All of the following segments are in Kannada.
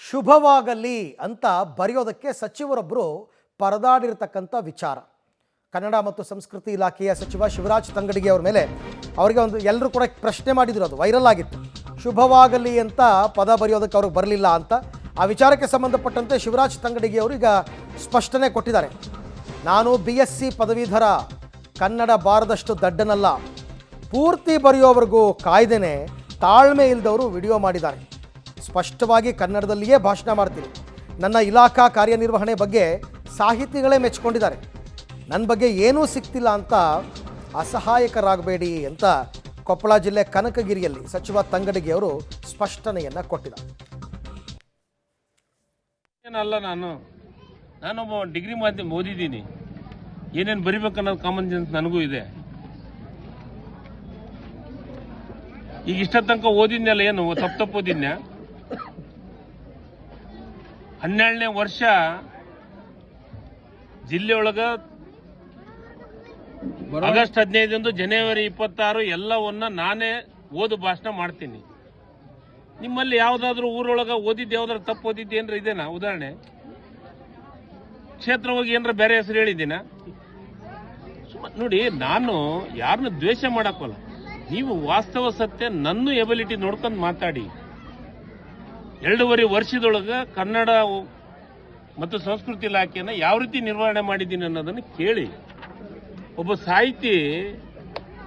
ಶುಭವಾಗಲಿ ಅಂತ ಬರೆಯೋದಕ್ಕೆ ಸಚಿವರೊಬ್ಬರು ಪರದಾಡಿರ್ತಕ್ಕಂಥ ವಿಚಾರ. ಕನ್ನಡ ಮತ್ತು ಸಂಸ್ಕೃತಿ ಇಲಾಖೆಯ ಸಚಿವ ಶಿವರಾಜ್ ತಂಗಡಗಿ ಅವರ ಮೇಲೆ ಅವರಿಗೆ ಒಂದು ಎಲ್ಲರೂ ಕೂಡ ಪ್ರಶ್ನೆ ಮಾಡಿದ್ರು, ಅದು ವೈರಲ್ ಆಗಿತ್ತು. ಶುಭವಾಗಲಿ ಅಂತ ಪದ ಬರೆಯೋದಕ್ಕೆ ಅವ್ರಿಗೆ ಬರಲಿಲ್ಲ ಅಂತ. ಆ ವಿಚಾರಕ್ಕೆ ಸಂಬಂಧಪಟ್ಟಂತೆ ಶಿವರಾಜ್ ತಂಗಡಗಿ ಅವರು ಈಗ ಸ್ಪಷ್ಟನೆ ಕೊಟ್ಟಿದ್ದಾರೆ. ನಾನು BSc ಪದವೀಧರ, ಕನ್ನಡ ಬಾರದಷ್ಟು ದಡ್ಡನಲ್ಲ, ಪೂರ್ತಿ ಬರೆಯೋವರೆಗೂ ಕಾಯ್ದೇನೆ, ತಾಳ್ಮೆ ಇಲ್ಲದವರು ವಿಡಿಯೋ ಮಾಡಿದ್ದಾರೆ. ಸ್ಪಷ್ಟವಾಗಿ ಕನ್ನಡದಲ್ಲಿಯೇ ಭಾಷಣ ಮಾಡ್ತೀನಿ. ನನ್ನ ಇಲಾಖಾ ಕಾರ್ಯನಿರ್ವಹಣೆ ಬಗ್ಗೆ ಸಾಹಿತಿಗಳೇ ಮೆಚ್ಚಿಕೊಂಡಿದ್ದಾರೆ. ನನ್ನ ಬಗ್ಗೆ ಏನೂ ಸಿಗ್ತಿಲ್ಲ ಅಂತ ಅಸಹಾಯಕರಾಗಬೇಡಿ ಅಂತ ಕೊಪ್ಪಳ ಜಿಲ್ಲೆ ಕನಕಗಿರಿಯಲ್ಲಿ ಸಚಿವ ತಂಗಡಗಿ ಅವರು ಸ್ಪಷ್ಟನೆಯನ್ನು ಕೊಟ್ಟಿದ್ದಾರೆ. ಏನಲ್ಲ, ನಾನೊಬ್ಬ ಡಿಗ್ರಿ ಮಾಧ್ಯಮ ಓದಿದ್ದೀನಿ. ಏನೇನು ಬರಿಬೇಕನ್ನೋದು ಕಾಮನ್ ಸೆನ್ಸ್ ನನಗೂ ಇದೆ. ಈಗ ಇಷ್ಟ ತನಕ ಓದಿದ್ನಲ್ಲ, ಏನು ತಪ್ಪು ಓದಿದ್ನ್ಯಾ? 12ನೇ ವರ್ಷ ಜಿಲ್ಲೆಯೊಳಗ ಆಗಸ್ಟ್ 15 ಜನವರಿ 26 ಎಲ್ಲವನ್ನ ನಾನೇ ಓದು ಭಾಷಣ ಮಾಡ್ತೀನಿ. ನಿಮ್ಮಲ್ಲಿ ಯಾವ್ದಾದ್ರು ಊರೊಳಗ ಓದಿದ್ದು ಯಾವ್ದಾದ್ರು ತಪ್ಪು ಓದಿದ್ದು ಏನ್ರ ಇದೆನಾ? ಉದಾಹರಣೆ ಕ್ಷೇತ್ರ ಹೋಗಿ ಏನ್ರ ಬೇರೆ ಹೆಸರು ಹೇಳಿದ್ದೀನ? ನೋಡಿ, ನಾನು ಯಾರನ್ನ ದ್ವೇಷ ಮಾಡಕ್ಕಲ್ಲ. ನೀವು ವಾಸ್ತವ ಸತ್ಯ ನನ್ನ ಎಬಿಲಿಟಿ ನೋಡ್ಕೊಂಡು ಮಾತಾಡಿ. 2.5 ವರ್ಷದೊಳಗ ಕನ್ನಡ ಮತ್ತು ಸಂಸ್ಕೃತಿ ಇಲಾಖೆಯನ್ನು ಯಾವ ರೀತಿ ನಿರ್ವಹಣೆ ಮಾಡಿದ್ದೀನಿ ಅನ್ನೋದನ್ನು ಕೇಳಿ. ಒಬ್ಬ ಸಾಹಿತಿ,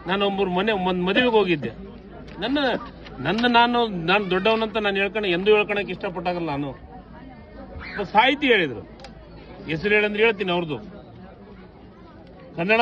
ನಾನು ಒಂದು ಮದುವೆಗೆ ಹೋಗಿದ್ದೆ. ನಾನು ದೊಡ್ಡವನಂತ ನಾನು ಎಂದೂ ಹೇಳ್ಕೊಳಕ್ಕೆ ಇಷ್ಟಪಟ್ಟಾಗಲ್ಲ. ನಾನು ಒಬ್ಬ ಸಾಹಿತಿ ಹೇಳಿದ್ರು, ಹೆಸರು ಹೇಳಂದ್ರೆ ಹೇಳ್ತೀನಿ ಅವ್ರದ್ದು. ಕನ್ನಡ